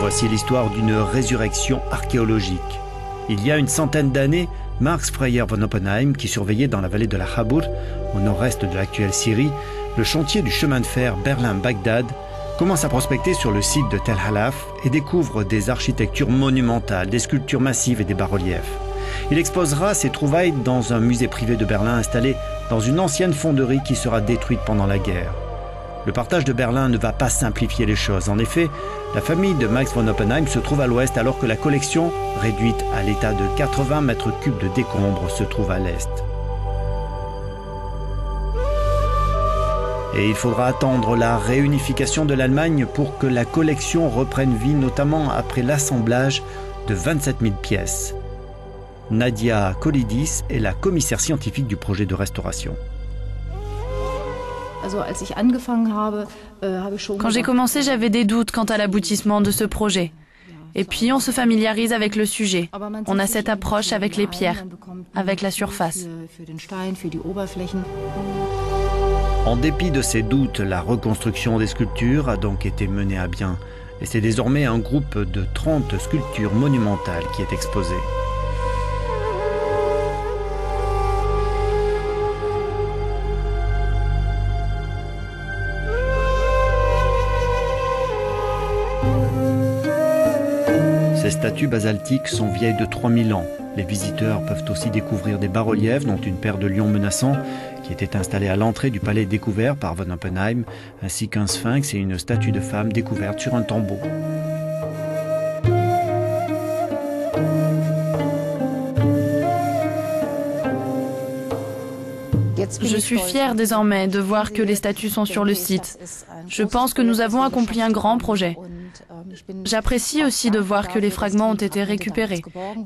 Voici l'histoire d'une résurrection archéologique. Il y a une centaine d'années, Max Freyer von Oppenheim, qui surveillait dans la vallée de la Khabour, au nord-est de l'actuelle Syrie, le chantier du chemin de fer Berlin-Bagdad, commence à prospecter sur le site de Tel Halaf et découvre des architectures monumentales, des sculptures massives et des bas-reliefs. Il exposera ses trouvailles dans un musée privé de Berlin installé dans une ancienne fonderie qui sera détruite pendant la guerre. Le partage de Berlin ne va pas simplifier les choses. En effet, la famille de Max von Oppenheim se trouve à l'ouest alors que la collection, réduite à l'état de 80 mètres cubes de décombres, se trouve à l'est. Et il faudra attendre la réunification de l'Allemagne pour que la collection reprenne vie, notamment après l'assemblage de 27 000 pièces. Nadia Kolidis est la commissaire scientifique du projet de restauration. Quand j'ai commencé, j'avais des doutes quant à l'aboutissement de ce projet. Et puis on se familiarise avec le sujet. On a cette approche avec les pierres, avec la surface. En dépit de ces doutes, la reconstruction des sculptures a donc été menée à bien. Et c'est désormais un groupe de 30 sculptures monumentales qui est exposé. Ces statues basaltiques sont vieilles de 3000 ans. Les visiteurs peuvent aussi découvrir des bas-reliefs, dont une paire de lions menaçants, qui était installée à l'entrée du palais découvert par von Oppenheim, ainsi qu'un sphinx et une statue de femme découverte sur un tombeau. Je suis fière désormais de voir que les statues sont sur le site. Je pense que nous avons accompli un grand projet. J'apprécie aussi de voir que les fragments ont été récupérés.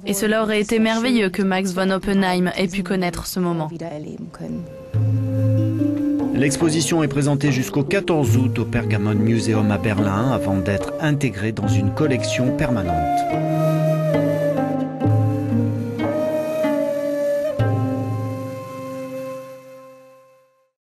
Et cela aurait été merveilleux que Max von Oppenheim ait pu connaître ce moment. L'exposition est présentée jusqu'au 14 août au Pergamon Museum à Berlin avant d'être intégrée dans une collection permanente.